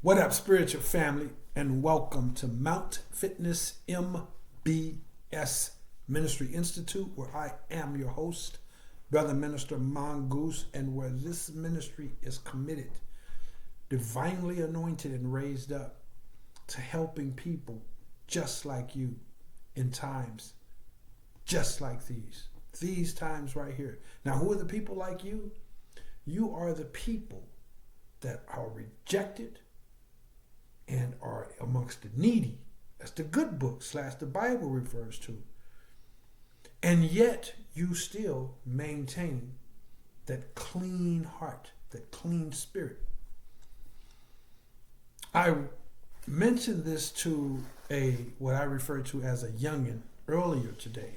What up, spiritual family, and welcome to Mount Fitness MBS Ministry Institute, where I am your host, Brother Minister Mongoose, and where this ministry is committed, divinely anointed and raised up to helping people just like you in times just like these times right here. Now, who are the people like you? You are the people that are rejected and are amongst the needy. That's the good book / the Bible refers to. And yet you still maintain that clean heart, that clean spirit. I mentioned this to what I refer to as a youngin earlier today.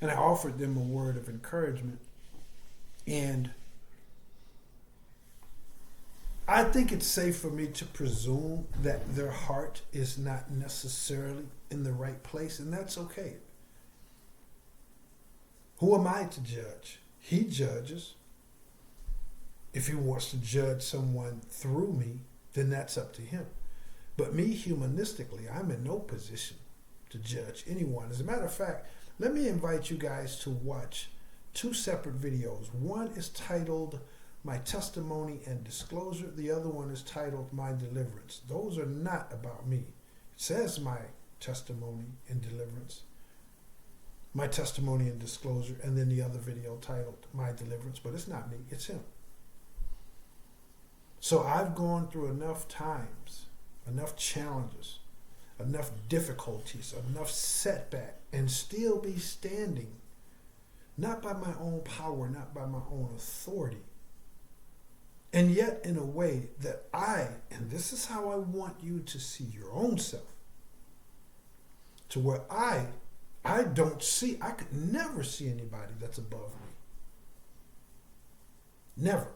And I offered them a word of encouragement. And I think it's safe for me to presume that their heart is not necessarily in the right place, and that's okay. Who am I to judge? He judges. If he wants to judge someone through me, then that's up to him. But me, humanistically, I'm in no position to judge anyone. As a matter of fact, let me invite you guys to watch two separate videos. One is titled My Testimony and Disclosure. The other one is titled My Deliverance. Those are not about me. It says My Testimony and Deliverance. My Testimony and Disclosure. And then the other video titled My Deliverance. But it's not me. It's him. So I've gone through enough times, enough challenges, enough difficulties, enough setback, and still be standing, not by my own power, not by my own authority, and yet in a way that and this is how I want you to see your own self, to where I could never see anybody that's above me. Never.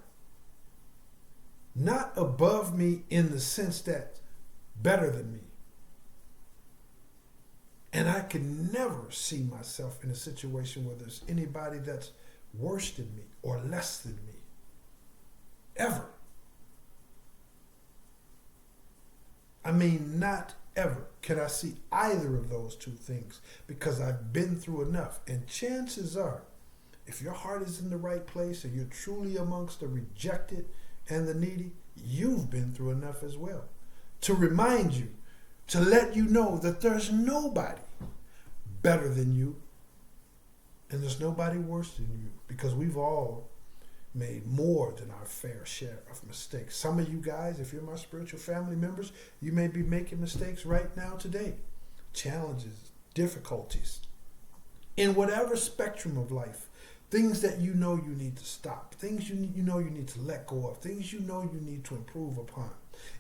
Not above me in the sense that better than me. And I can never see myself in a situation where there's anybody that's worse than me or less than me. Ever. I mean, not ever can I see either of those two things, because I've been through enough. And chances are, if your heart is in the right place and you're truly amongst the rejected and the needy, you've been through enough as well to remind you, to let you know that there's nobody better than you and there's nobody worse than you, because we've all made more than our fair share of mistakes. Some of you guys, if you're my spiritual family members, you may be making mistakes right now today. Challenges, difficulties, in whatever spectrum of life. Things that you know you need to stop. Things you know you need to let go of. Things you know you need to improve upon.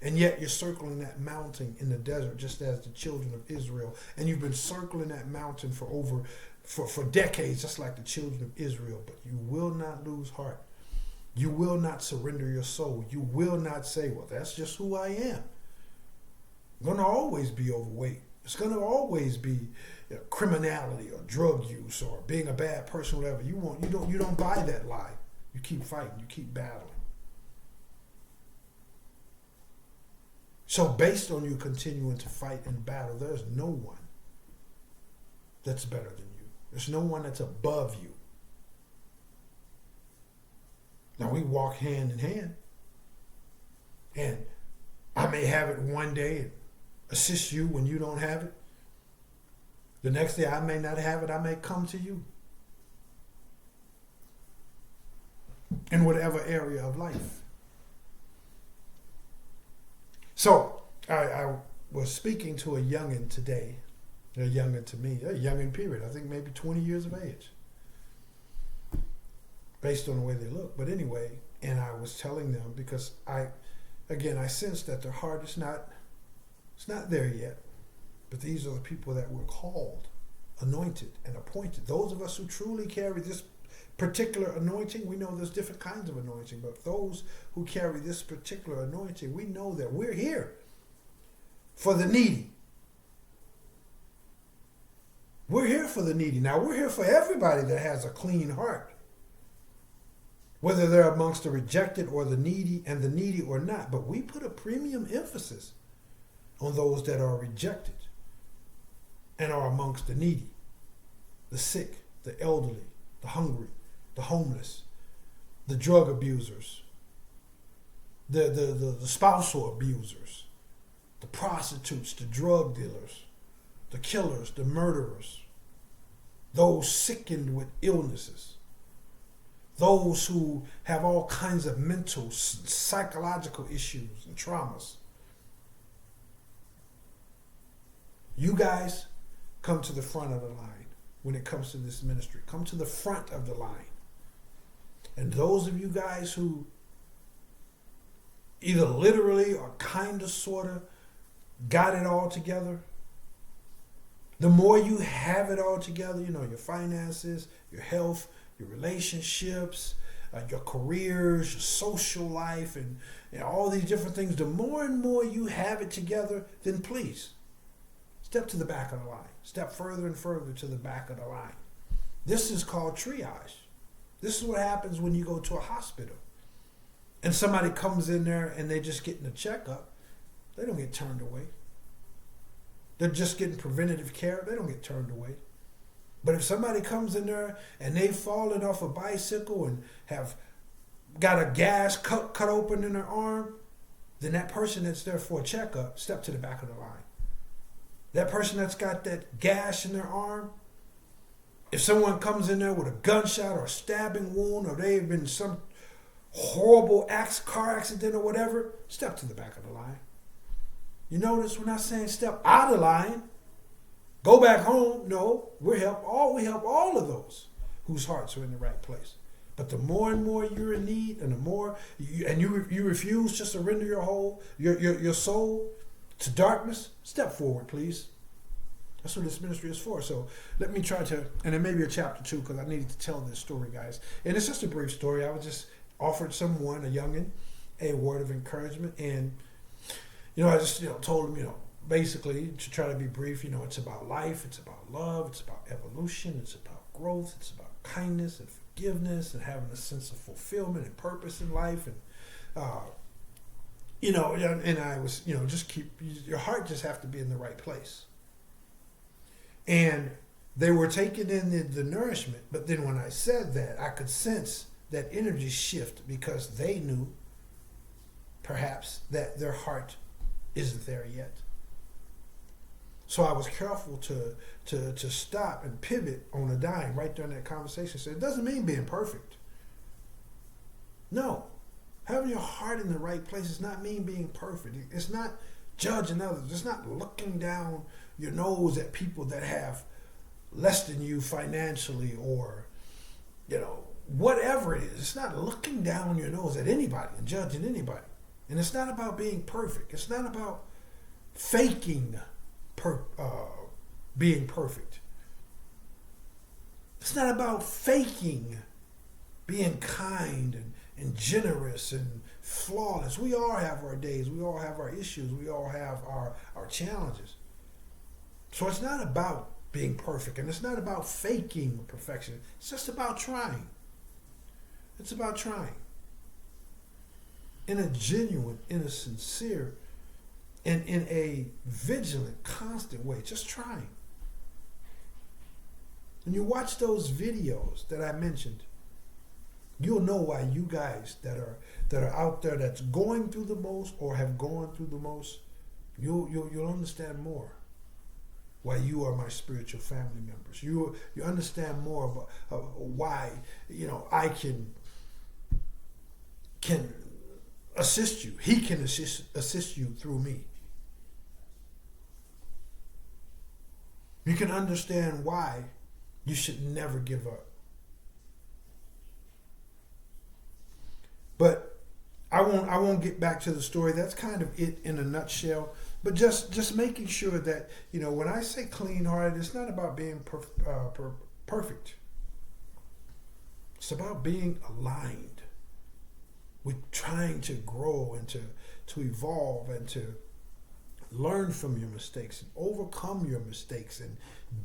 And yet you're circling that mountain in the desert, just as the children of Israel. And you've been circling that mountain for decades, just like the children of Israel. But you will not lose heart. You will not surrender your soul. You will not say, well, that's just who I am. I'm going to always be overweight. It's going to always be criminality or drug use or being a bad person, whatever. You don't buy that lie. You keep fighting. You keep battling. So based on you continuing to fight and battle, there's no one that's better than you. There's no one that's above you. Now we walk hand in hand. And I may have it one day and assist you when you don't have it. The next day I may not have it. I may come to you. In whatever area of life. So I was speaking to a youngin today. A youngin to me. A youngin period. I think maybe 20 years of age. Based on the way they look. But anyway, and I was telling them, because I sensed that their heart is not there yet. But these are the people that were called, anointed, and appointed. Those of us who truly carry this particular anointing, we know there's different kinds of anointing, but those who carry this particular anointing, we know that we're here for the needy. We're here for the needy. Now, we're here for everybody that has a clean heart. whether they're amongst the rejected or the needy and the needy or not. But we put a premium emphasis on those that are rejected and are amongst the needy, the sick, the elderly, the hungry, the homeless, the drug abusers, the spousal abusers, the prostitutes, the drug dealers, the killers, the murderers, those sickened with illnesses, those who have all kinds of mental, psychological issues and traumas. You guys come to the front of the line when it comes to this ministry. Come to the front of the line. And those of you guys who either literally or kind of, sort of got it all together, the more you have it all together, your finances, your health, your relationships, your careers, your social life, and all these different things, the more and more you have it together, then please step to the back of the line. Step further and further to the back of the line. This is called triage. This is what happens when you go to a hospital and somebody comes in there and they're just getting a checkup. They don't get turned away. They're just getting preventative care. They don't get turned away. But if somebody comes in there and they've fallen off a bicycle and have got a gash cut open in their arm, then that person that's there for a checkup, step to the back of the line. That person that's got that gash in their arm, if someone comes in there with a gunshot or a stabbing wound, or they've been in some horrible car accident or whatever, step to the back of the line. You notice we're not saying step out of line, go back home. No, we help all of those whose hearts are in the right place. But the more and more you're in need, and the more you refuse to surrender your soul to darkness, step forward, please. That's what this ministry is for. So let me try to, and it may be a chapter 2 because I needed to tell this story, guys. And it's just a brief story. I was just offered someone, a youngin, a word of encouragement. And, I just, told him, basically to try to be brief, it's about life, it's about love, it's about evolution, it's about growth, it's about kindness and forgiveness and having a sense of fulfillment and purpose in life. And, and I was, just keep, your heart just have to be in the right place. And they were taking in the nourishment, but then when I said that, I could sense that energy shift because they knew perhaps that their heart isn't there yet. So I was careful to stop and pivot on a dime right during that conversation. So it doesn't mean being perfect. No. Having your heart in the right place does not mean being perfect. It's not judging others. It's not looking down your nose at people that have less than you financially or, whatever it is. It's not looking down your nose at anybody and judging anybody. And it's not about being perfect. It's not about faking being perfect. It's not about faking being kind and generous and flawless. We all have our days. We all have our issues. We all have our challenges. So it's not about being perfect, and it's not about faking perfection. It's just about trying. It's about trying. In a genuine, in a sincere, and in a vigilant, constant way. Just trying. When you watch those videos that I mentioned, you'll know why you guys that are out there that's going through the most or have gone through the most, you'll understand more why you are my spiritual family members. You understand more about why I can assist you. He can assist you through me. You can understand why you should never give up. But I won't get back to the story. That's kind of it in a nutshell. But just making sure that, when I say clean-hearted, it's not about being perfect. It's about being aligned with trying to grow and to evolve and to learn from your mistakes and overcome your mistakes and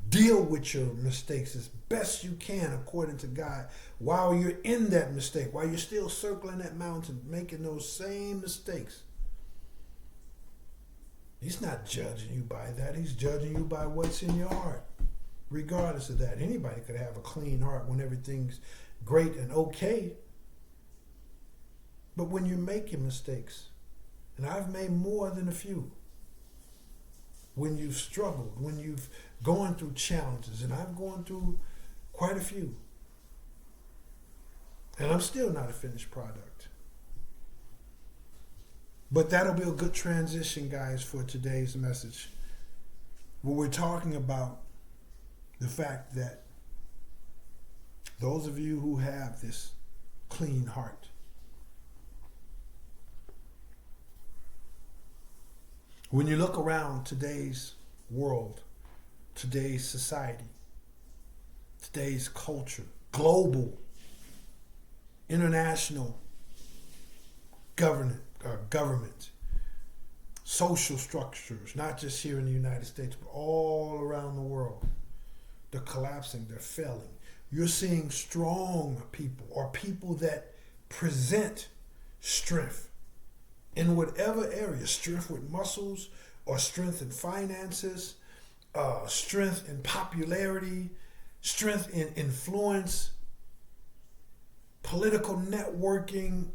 deal with your mistakes as best you can according to God while you're in that mistake, while you're still circling that mountain, making those same mistakes. He's not judging you by that. He's judging you by what's in your heart. Regardless of that, anybody could have a clean heart when everything's great and okay. But when you're making mistakes, and I've made more than a few, when you've struggled, when you've gone through challenges, and I've gone through quite a few, and I'm still not a finished product. But that'll be a good transition, guys, for today's message. Where we're talking about the fact that those of you who have this clean heart, when you look around today's world, today's society, today's culture, global, international government, social structures, not just here in the United States, but all around the world, they're collapsing, they're failing. You're seeing strong people or people that present strength in whatever area, strength with muscles or strength in finances, strength in popularity, strength in influence, political networking,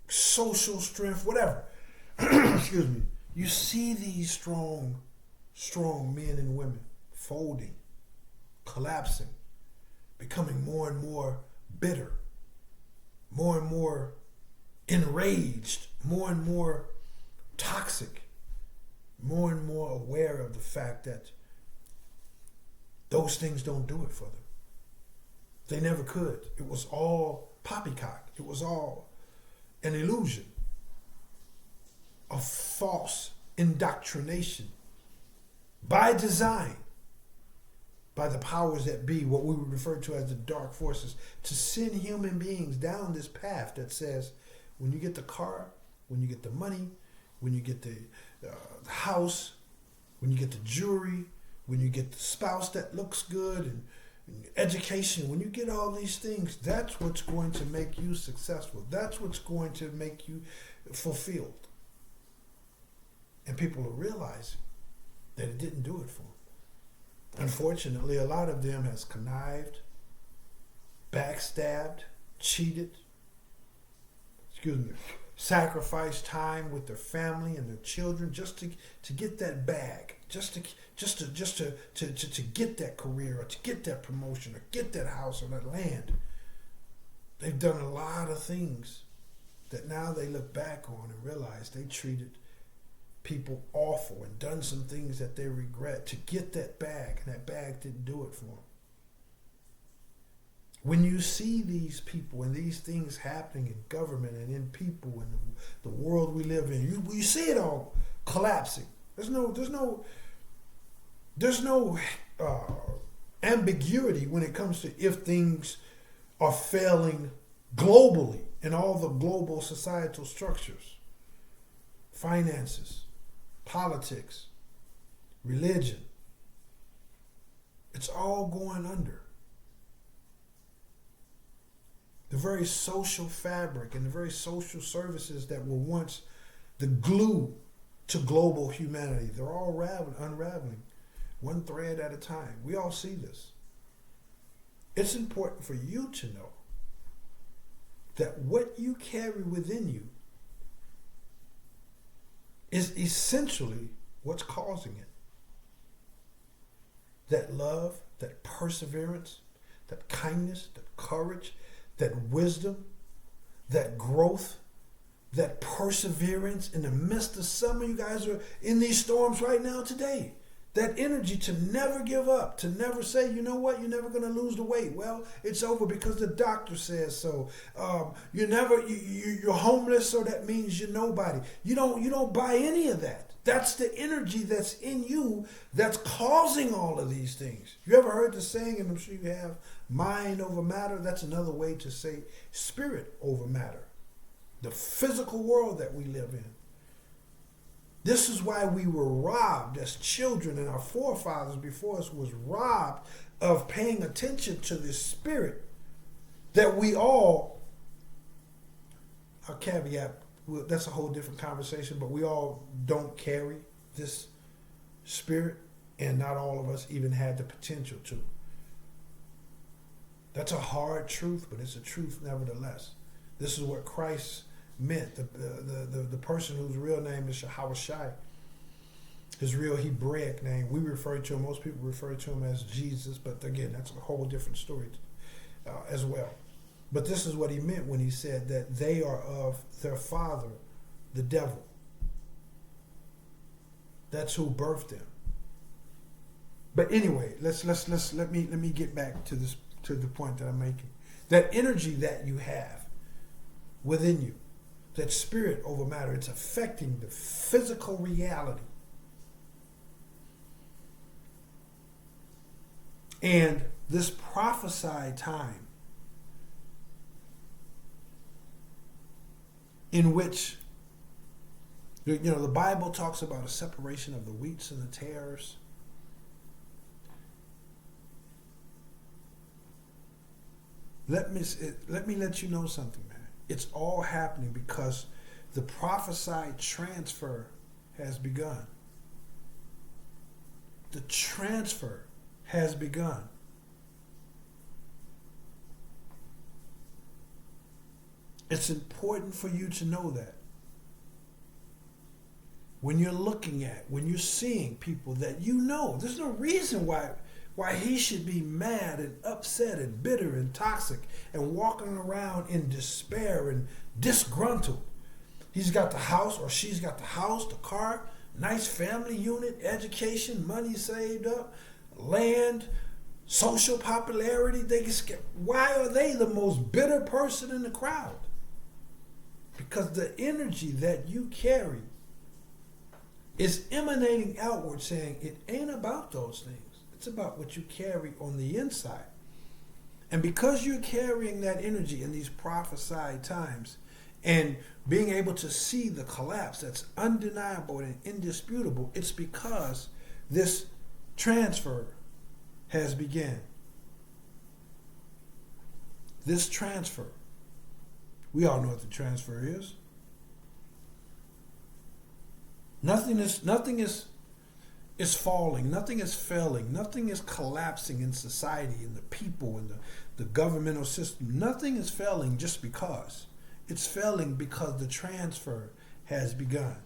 social strength, whatever. Excuse me. You see these strong men and women folding, collapsing, becoming more and more bitter, more and more enraged, more and more toxic, more and more aware of the fact that those things don't do it for them. They never could. It was all poppycock. It was all an illusion, a false indoctrination by design, by the powers that be, what we would refer to as the dark forces, to send human beings down this path that says, when you get the car, when you get the money, when you get the house, when you get the jewelry, when you get the spouse that looks good, and education, when you get all these things, that's what's going to make you successful. That's what's going to make you fulfilled. And people are realizing that it didn't do it for them. Unfortunately, a lot of them has connived, backstabbed, cheated, sacrificed time with their family and their children just to get that bag, just to get that career or to get that promotion or get that house or that land. They've done a lot of things that now they look back on and realize they treated people awful and done some things that they regret to get that bag, and that bag didn't do it for them. When you see these people and these things happening in government and in people and the world we live in, you see it all collapsing. There's no ambiguity when it comes to if things are failing globally in all the global societal structures, finances, politics, religion. It's all going under. The very social fabric and the very social services that were once the glue to global humanity, they're all unraveling, one thread at a time. We all see this. It's important for you to know that what you carry within you is essentially what's causing it. That love, that perseverance, that kindness, that courage, that wisdom, that growth, that perseverance in the midst of some of you guys are in these storms right now today. That energy to never give up, to never say, you know what, you're never going to lose the weight. Well, it's over because the doctor says so. You're homeless, so that means you're nobody. You don't buy any of that. That's the energy that's in you that's causing all of these things. You ever heard the saying, and I'm sure you have, mind over matter? That's another way to say spirit over matter. The physical world that we live in. This is why we were robbed as children, and our forefathers before us was robbed of paying attention to this spirit that we all, a caveat, that's a whole different conversation, but we all don't carry this spirit, and not all of us even had the potential to. That's a hard truth, but it's a truth nevertheless. This is what Christ meant. The person whose real name is Shahawashai, his real Hebraic name, we refer to him, most people refer to him as Jesus, but again, that's a whole different story as well. But this is what he meant when he said that they are of their father, the devil. That's who birthed them. But anyway, let me get back to this, to the point that I'm making. That energy that you have within you, that spirit over matter, it's affecting the physical reality. And this prophesied time in which, the Bible talks about a separation of the wheats and the tares. Let me let you know something, man. It's all happening because the prophesied transfer has begun. The transfer has begun. It's important for you to know that. When you're looking at, when you're seeing people that you know, there's no reason why he should be mad and upset and bitter and toxic and walking around in despair and disgruntled. He's got the house, or she's got the house, the car, nice family unit, education, money saved up, land, social popularity. Why are they the most bitter person in the crowd? Because the energy that you carry is emanating outward, saying it ain't about those things. It's about what you carry on the inside. And because you're carrying that energy in these prophesied times and being able to see the collapse that's undeniable and indisputable, it's because this transfer has begun. This transfer. We all know what the transfer is. Nothing is falling. Nothing is failing. Nothing is collapsing in society, in the people, in the governmental system. Nothing is failing just because. It's failing because the transfer has begun.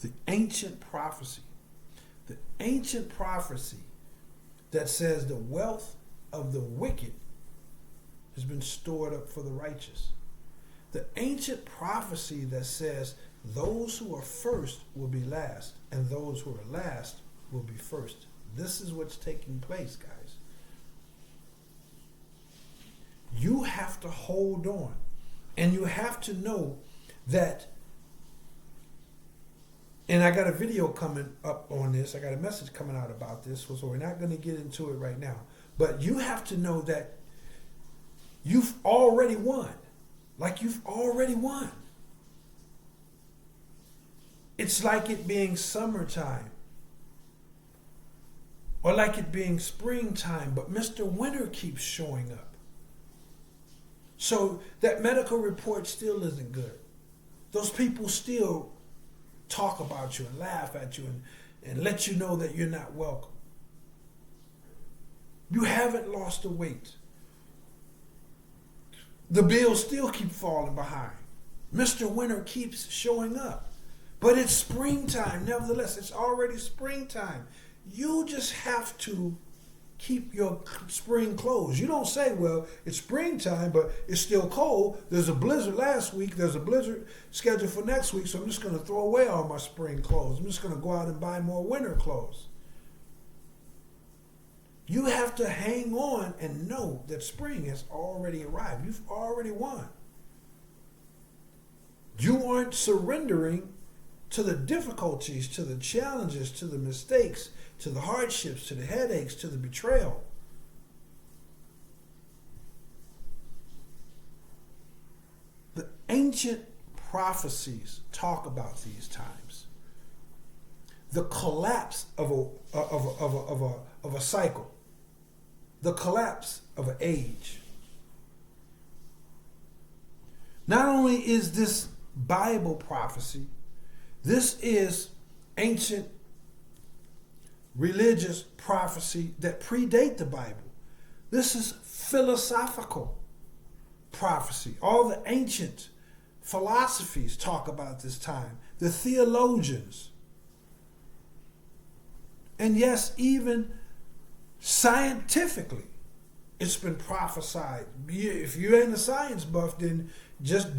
The ancient prophecy that says the wealth of the wicked has been stored up for the righteous. The ancient prophecy that says those who are first will be last, and those who are last will be first. This is what's taking place, guys. You have to hold on, and you have to know that. And I got a video coming up on this. I got a message coming out about this, so we're not going to get into it right now. But you have to know that you've already won. Like you've already won. It's like it being summertime. Or like it being springtime, but Mr. Winter keeps showing up. So that medical report still isn't good. Those people still talk about you and laugh at you and let you know that you're not welcome. You haven't lost the weight. The bills still keep falling behind. Mr. Winter keeps showing up. But it's springtime. Nevertheless, it's already springtime. You just have to keep your spring clothes. You don't say, well, it's springtime, but it's still cold. There's a blizzard last week. There's a blizzard scheduled for next week, so I'm just going to throw away all my spring clothes. I'm just going to go out and buy more winter clothes. You have to hang on and know that spring has already arrived. You've already won. You aren't surrendering to the difficulties, to the challenges, to the mistakes, to the hardships, to the headaches, to the betrayal. ancient prophecies talk about these times. The collapse of a cycle, the collapse of an age. Not only is this Bible prophecy, this is ancient religious prophecy that predate the Bible. This is philosophical prophecy. All the ancient philosophies talk about this time. The theologians. And yes, even scientifically, it's been prophesied. If you ain't a science buff, then just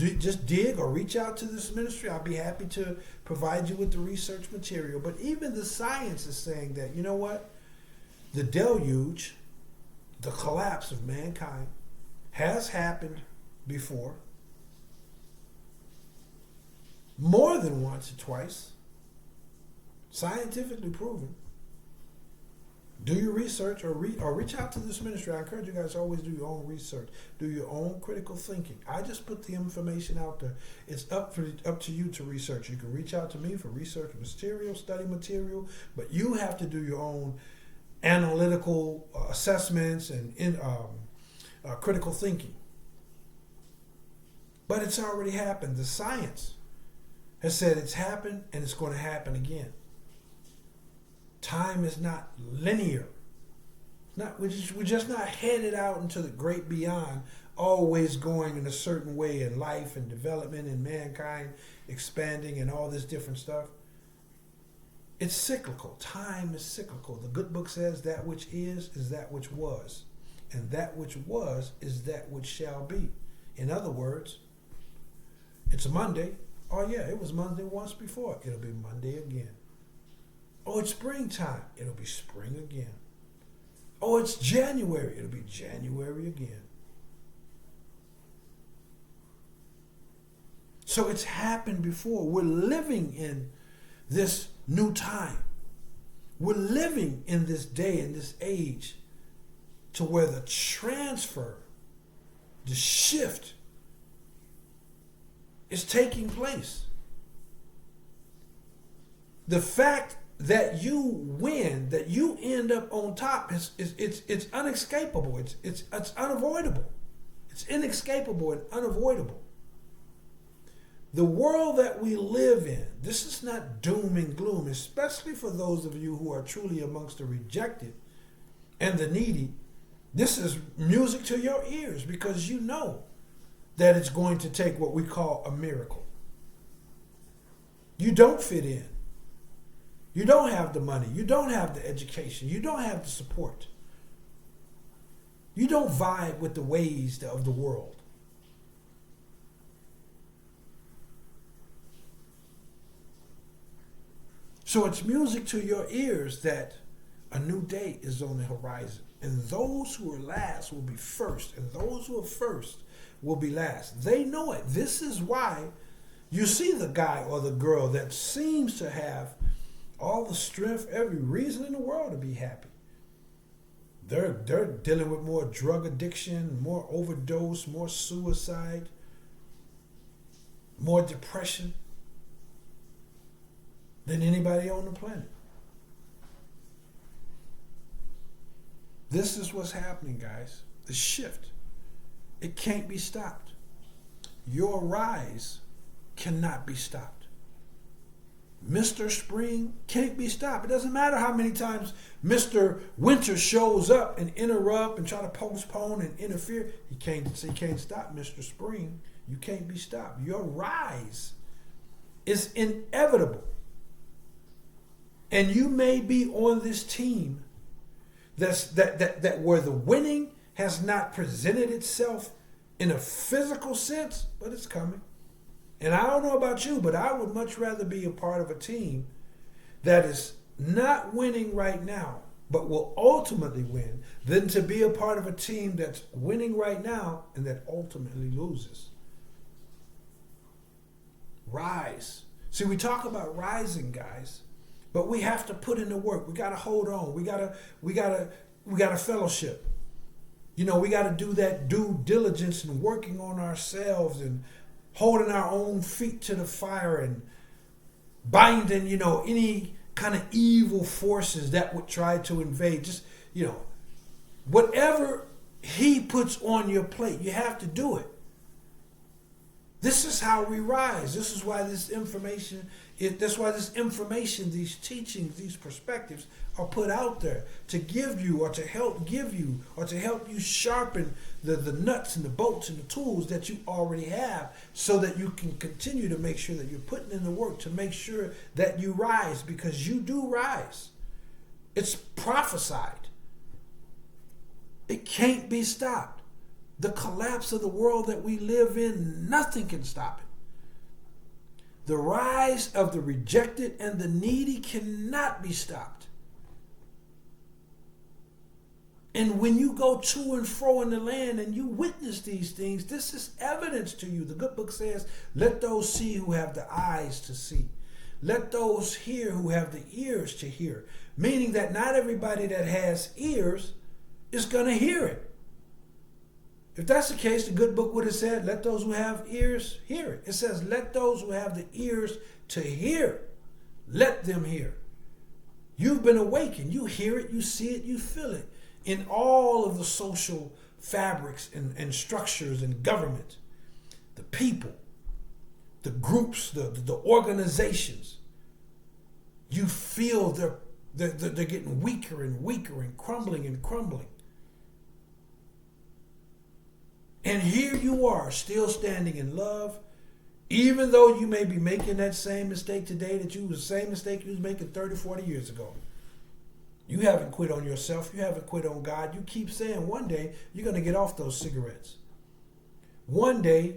dig or reach out to this ministry. I'll be happy to provide you with the research material. But even the science is saying that, you know what? The deluge, the collapse of mankind, has happened before. More than once or twice. Scientifically proven. Do your research or reach out to this ministry. I encourage you guys to always do your own research. Do your own critical thinking. I just put the information out there. It's up to you to research. You can reach out to me for research material, study material, but you have to do your own analytical assessments and critical thinking. But it's already happened. The science has said it's happened and it's going to happen again. Time is not linear. We're just not headed out into the great beyond, always going in a certain way in life and development and mankind expanding and all this different stuff. It's cyclical. Time is cyclical. The good book says that which is that which was. And that which was is that which shall be. In other words, it's a Monday. Oh yeah, it was Monday once before. It'll be Monday again. Oh, it's springtime. It'll be spring again. Oh, it's January. It'll be January again. So it's happened before. We're living in this new time. We're living in this day, in this age, to where the transfer, the shift is taking place. The fact that you win, that you end up on top, it's unescapable. It's unavoidable. It's inescapable and unavoidable. The world that we live in, this is not doom and gloom, especially for those of you who are truly amongst the rejected and the needy. This is music to your ears because you know that it's going to take what we call a miracle. You don't fit in. You don't have the money. You don't have the education. You don't have the support. You don't vibe with the ways of the world. So it's music to your ears that a new day is on the horizon. And those who are last will be first. And those who are first will be last. They know it. This is why you see the guy or the girl that seems to have all the strength, every reason in the world to be happy. They're dealing with more drug addiction, more overdose, more suicide, more depression than anybody on the planet. This is what's happening, guys. The shift. It can't be stopped. Your rise cannot be stopped. Mr. Spring can't be stopped. It doesn't matter how many times Mr. Winter shows up and interrupt and try to postpone and interfere. He can't stop Mr. Spring. You can't be stopped. Your rise is inevitable. And you may be on this team that where the winning has not presented itself in a physical sense, but it's coming. And I don't know about you, but I would much rather be a part of a team that is not winning right now, but will ultimately win, than to be a part of a team that's winning right now and that ultimately loses. Rise. See, we talk about rising, guys, but we have to put in the work. We got to hold on. We gotta fellowship. You know, we got to do that due diligence and working on ourselves and holding our own feet to the fire and binding, any kind of evil forces that would try to invade. Just, whatever he puts on your plate, you have to do it. This is how we rise. This is why this information, these teachings, these perspectives are put out there to give you or to help give you or to help you sharpen the nuts and the bolts and the tools that you already have so that you can continue to make sure that you're putting in the work to make sure that you rise, because you do rise. It's prophesied. It can't be stopped. The collapse of the world that we live in, nothing can stop it. The rise of the rejected and the needy cannot be stopped. And when you go to and fro in the land and you witness these things, this is evidence to you. The good book says, let those see who have the eyes to see. Let those hear who have the ears to hear. Meaning that not everybody that has ears is going to hear it. If that's the case, the good book would have said, let those who have ears hear it. It says, let those who have the ears to hear, let them hear. You've been awakened. You hear it, you see it, you feel it in all of the social fabrics and structures and government, the people, the groups, the organizations. You feel they're getting weaker and weaker and crumbling and crumbling. And here you are, still standing in love, even though you may be making that same mistake today the same mistake you was making 30, 40 years ago. You haven't quit on yourself. You haven't quit on God. You keep saying one day you're going to get off those cigarettes. One day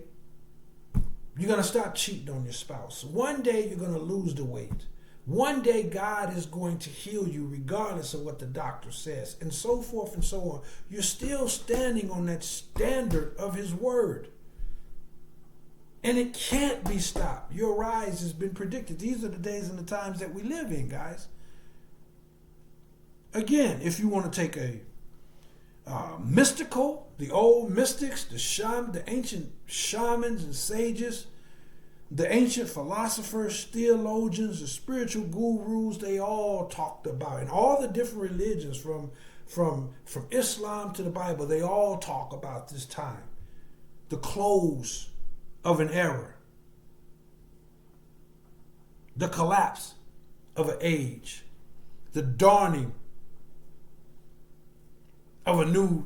you're going to stop cheating on your spouse. One day you're going to lose the weight. One day God is going to heal you regardless of what the doctor says, and so forth and so on. You're still standing on that standard of his word. And it can't be stopped. Your rise has been predicted. These are the days and the times that we live in, guys. Again, if you want to take a mystical, the old mystics, the ancient shamans and sages, the ancient philosophers, theologians, the spiritual gurus, they all talked about, and all the different religions from Islam to the Bible, they all talk about this time, the close of an era, the collapse of an age, the dawning of new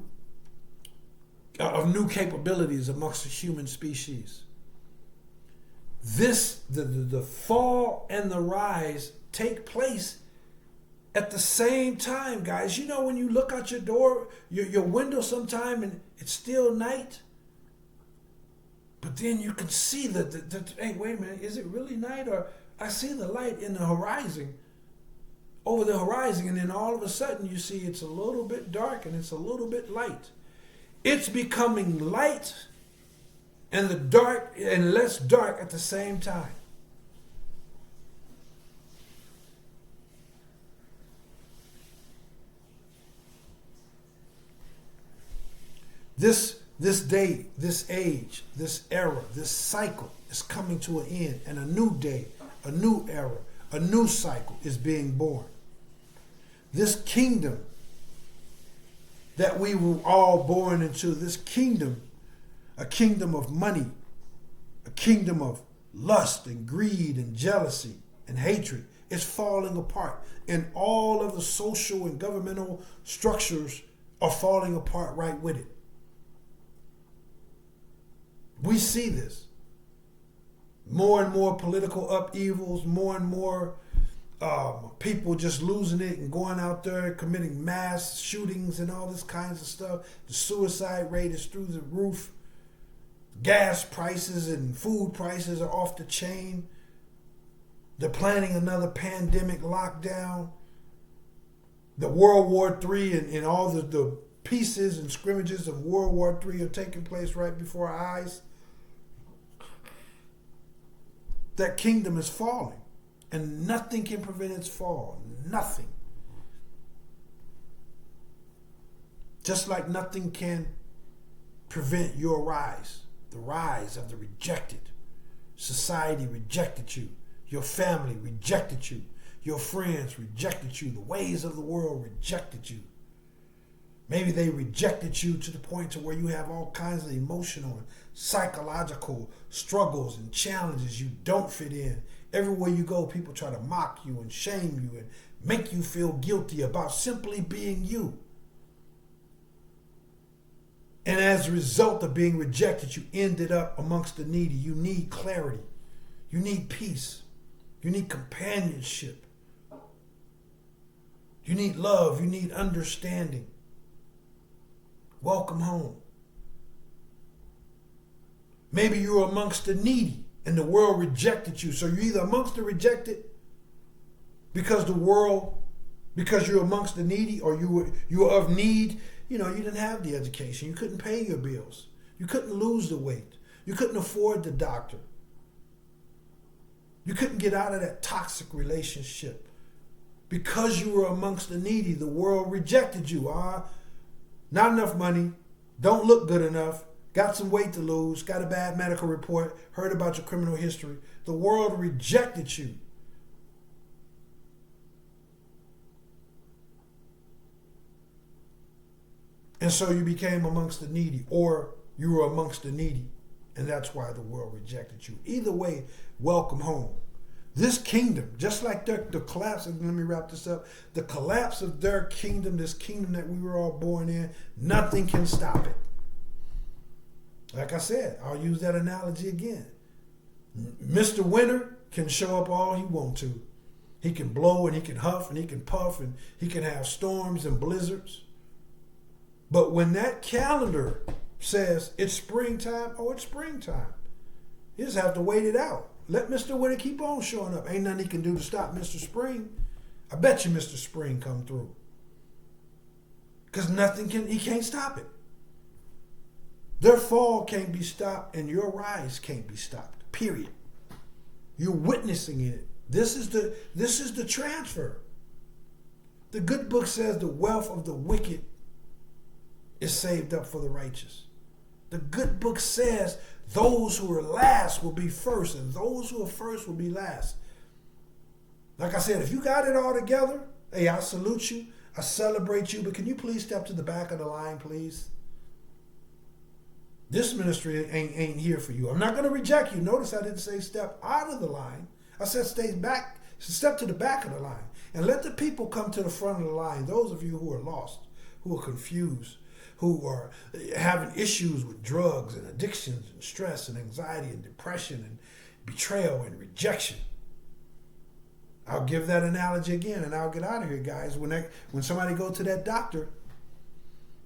capabilities amongst the human species. The fall and the rise take place at the same time, guys. You know, when you look out your door, your window sometime, and it's still night, but then you can see hey, wait a minute, is it really night? Or I see the light in the horizon, over the horizon, and then all of a sudden you see it's a little bit dark and it's a little bit light. It's becoming light and the dark and less dark at the same time. This day, this age, this era, this cycle is coming to an end, and a new day, a new era, a new cycle is being born. This kingdom that we were all born into, this kingdom, a kingdom of money, a kingdom of lust and greed and jealousy and hatred, is falling apart. And all of the social and governmental structures are falling apart right with it. We see this. More and more political upheavals, more and more people just losing it and going out there committing mass shootings and all this kinds of stuff. The suicide rate is through the roof. Gas prices and food prices are off the chain. They're planning another pandemic lockdown. The World War III and all the pieces and scrimmages of World War III are taking place right before our eyes. That kingdom is falling, and nothing can prevent its fall. Nothing. Just like nothing can prevent your rise, the rise of the rejected, Society rejected you. Your family rejected you. Your friends rejected you. The ways of the world rejected you. Maybe they rejected you to the point to where you have all kinds of emotional and psychological struggles and challenges. You don't fit in. Everywhere you go, people try to mock you and shame you and make you feel guilty about simply being you. And as a result of being rejected, you ended up amongst the needy. You need clarity. You need peace. You need companionship. You need love. You need understanding. Welcome home. Maybe you're amongst the needy and the world rejected you. So you're either amongst the rejected because you're amongst the needy, or you were of need. You didn't have the education. You couldn't pay your bills. You couldn't lose the weight. You couldn't afford the doctor. You couldn't get out of that toxic relationship. Because you were amongst the needy, the world rejected you. Not enough money, don't look good enough, got some weight to lose, got a bad medical report, heard about your criminal history. The world rejected you. And so you became amongst the needy, or you were amongst the needy, and that's why the world rejected you. Either way, welcome home. This kingdom, just like the collapse, let me wrap this up, the collapse of their kingdom, this kingdom that we were all born in, nothing can stop it. Like I said, I'll use that analogy again. Mr. Winter can show up all he wants to. He can blow and he can huff and he can puff and he can have storms and blizzards. But when that calendar says it's springtime, it's springtime. You just have to wait it out. Let Mr. Winter keep on showing up. Ain't nothing he can do to stop Mr. Spring. I bet you Mr. Spring come through. Because he can't stop it. Their fall can't be stopped and your rise can't be stopped. Period. You're witnessing it. This is the transfer. The good book says the wealth of the wicked is saved up for the righteous. The good book says those who are last will be first, and those who are first will be last. Like I said, if you got it all together, hey, I salute you. I celebrate you, but can you please step to the back of the line, please? This ministry ain't here for you. I'm not going to reject you. Notice I didn't say step out of the line. I said step to the back of the line. And let the people come to the front of the line. Those of you who are lost, who are confused, who are having issues with drugs and addictions and stress and anxiety and depression and betrayal and rejection. I'll give that analogy again and I'll get out of here, guys. When somebody go to that doctor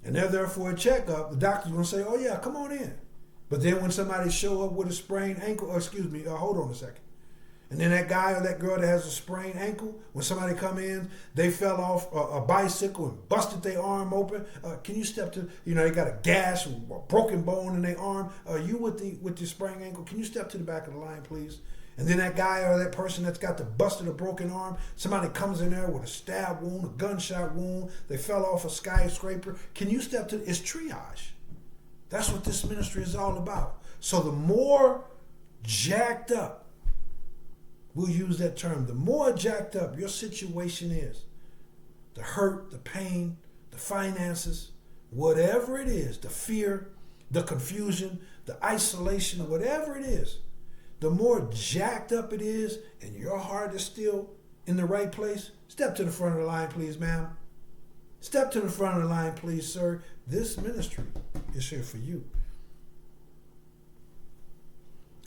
and they're there for a checkup, the doctor's going to say, oh yeah, come on in. But then when somebody show up with a sprained ankle, hold on a second. And then that guy or that girl that has a sprained ankle, when somebody come in, they fell off a bicycle and busted their arm open. Can you step to, they got a gash, a broken bone in their arm. You with the sprained ankle, can you step to the back of the line, please? And then that guy or that person that's got the busted or broken arm, somebody comes in there with a stab wound, a gunshot wound, they fell off a skyscraper. Can you step to, it's triage. That's what this ministry is all about. So the more jacked up, we'll use that term, the more jacked up your situation is, the hurt, the pain, the finances, whatever it is, the fear, the confusion, the isolation, whatever it is, the more jacked up it is and your heart is still in the right place, step to the front of the line, please, ma'am. Step to the front of the line, please, sir. This ministry is here for you.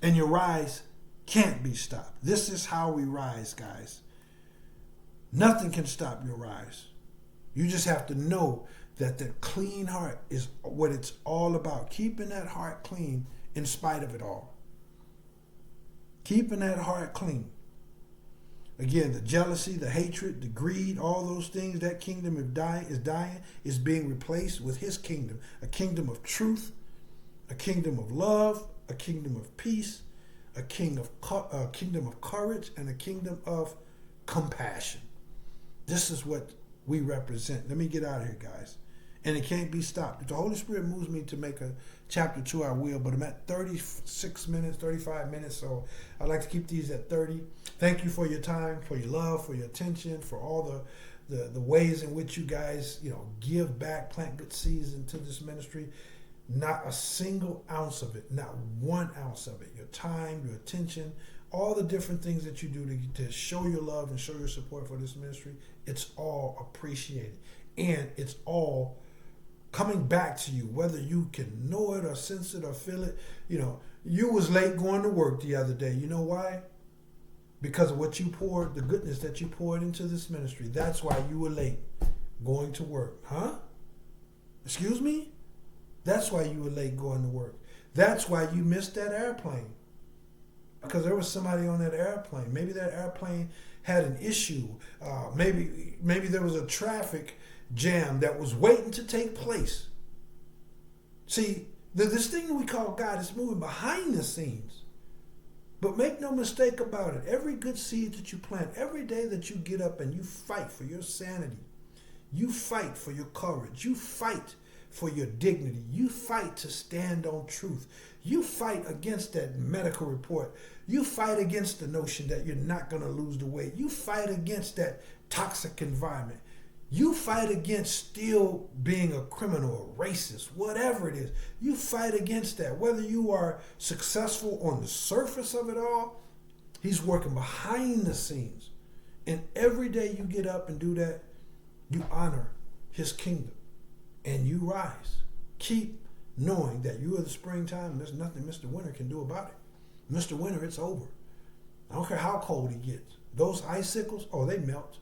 And your rise can't be stopped. This is how we rise, guys. Nothing can stop your rise. You just have to know that the clean heart is what it's all about. Keeping that heart clean in spite of it all. Keeping that heart clean. Again, the jealousy, the hatred, the greed, all those things, that kingdom is being replaced with his kingdom. A kingdom of truth, a kingdom of love, a kingdom of peace, a kingdom of courage, and a kingdom of compassion. This is what we represent. Let me get out of here, guys. And it can't be stopped. If the Holy Spirit moves me to make a chapter 2, I will. But I'm at 36 minutes, 35 minutes. So I like to keep these at 30. Thank you for your time, for your love, for your attention, for all the ways in which you guys, give back, plant good seeds into this ministry. Not a single ounce of it, not 1 ounce of it. Your time, your attention, all the different things that you do to show your love and show your support for this ministry, it's all appreciated. And it's all coming back to you, whether you can know it or sense it or feel it. You was late going to work the other day. You know why? Because of what you poured, the goodness that you poured into this ministry. That's why you were late going to work. Huh? Excuse me? That's why you were late going to work. That's why you missed that airplane. Because there was somebody on that airplane. Maybe that airplane had an issue. Maybe there was a traffic jam that was waiting to take place. See, this thing we call God is moving behind the scenes. But make no mistake about it. Every good seed that you plant, every day that you get up and you fight for your sanity, you fight for your courage, you fight for your dignity, you fight to stand on truth, you fight against that medical report, you fight against the notion that you're not going to lose the weight, you fight against that toxic environment, you fight against still being a criminal, a racist, whatever it is. You fight against that. Whether you are successful on the surface of it all, he's working behind the scenes. And every day you get up and do that, you honor his kingdom and you rise. Keep knowing that you are the springtime and there's nothing Mr. Winter can do about it. Mr. Winter, it's over. I don't care how cold he gets. Those icicles, they melt.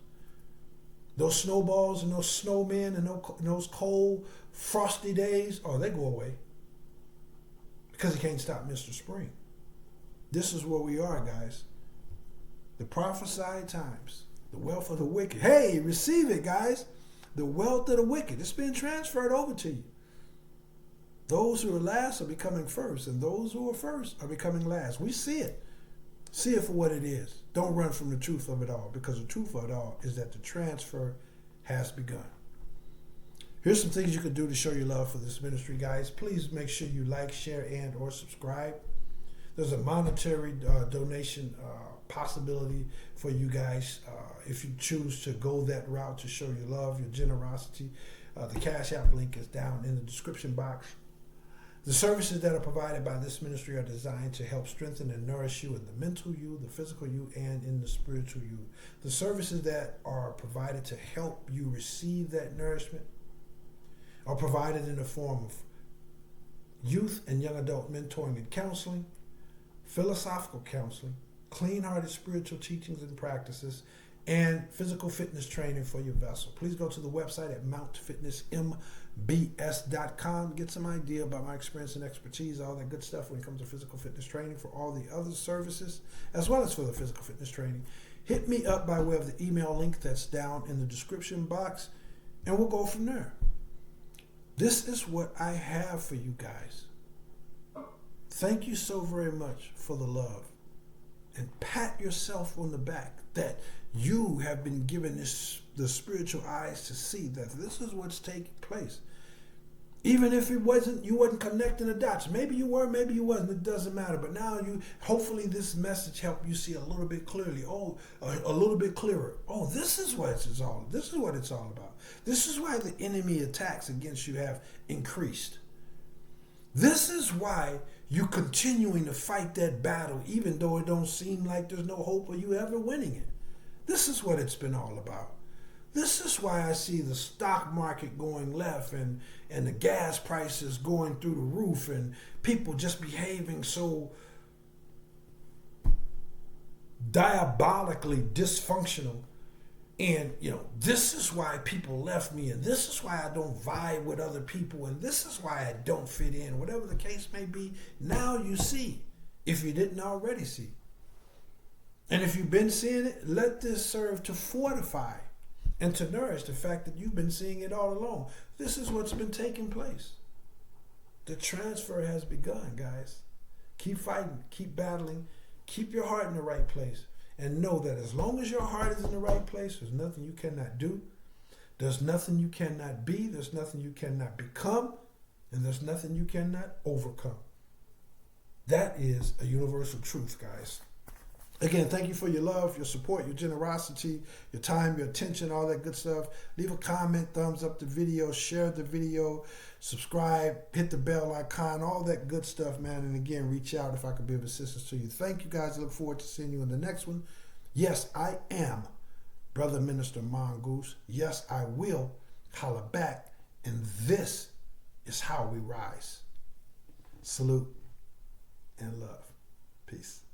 Those snowballs and those snowmen and those cold, frosty days, they go away. Because he can't stop Mr. Spring. This is where we are, guys. The prophesied times. The wealth of the wicked. Hey, receive it, guys. The wealth of the wicked. It's been transferred over to you. Those who are last are becoming first, and those who are first are becoming last. We see it. See it for what it is. Don't run from the truth of it all, because the truth of it all is that the transfer has begun. Here's some things you can do to show your love for this ministry, guys. Please make sure you like, share, and or subscribe. There's a monetary donation possibility for you guys if you choose to go that route to show your love, your generosity. The Cash App link is down in the description box. The services that are provided by this ministry are designed to help strengthen and nourish you in the mental you, the physical you, and in the spiritual you. The services that are provided to help you receive that nourishment are provided in the form of youth and young adult mentoring and counseling, philosophical counseling, clean-hearted spiritual teachings and practices, and physical fitness training for your vessel. Please go to the website at mountfitnessmbs.com. Get some idea about my experience and expertise, all that good stuff when it comes to physical fitness training for all the other services, as well as for the physical fitness training. Hit me up by way of the email link that's down in the description box, and we'll go from there. This is what I have for you guys. Thank you so very much for the love. And pat yourself on the back that you have been given the spiritual eyes to see that this is what's taking place. Even if you wasn't connecting the dots. Maybe you were, maybe you wasn't. It doesn't matter. But now hopefully this message helped you see a little bit clearly. A little bit clearer. This is what it's all about. This is why the enemy attacks against you have increased. This is why you're continuing to fight that battle, even though it don't seem like there's no hope of you ever winning it. This is what it's been all about. This is why I see the stock market going left and the gas prices going through the roof and people just behaving so diabolically dysfunctional. And, this is why people left me, and this is why I don't vibe with other people, and this is why I don't fit in, whatever the case may be. Now you see, if you didn't already see. And if you've been seeing it, let this serve to fortify and to nourish the fact that you've been seeing it all along. This is what's been taking place. The transfer has begun, guys. Keep fighting, keep battling, keep your heart in the right place. And know that as long as your heart is in the right place, there's nothing you cannot do. There's nothing you cannot be, there's nothing you cannot become, and there's nothing you cannot overcome. That is a universal truth, guys. Again, thank you for your love, your support, your generosity, your time, your attention, all that good stuff. Leave a comment, thumbs up the video, share the video, subscribe, hit the bell icon, all that good stuff, man. And again, reach out if I could be of assistance to you. Thank you, guys. I look forward to seeing you in the next one. Yes, I am Brother Minister Mongoose. Yes, I will holla back. And this is how we rise. Salute and love. Peace.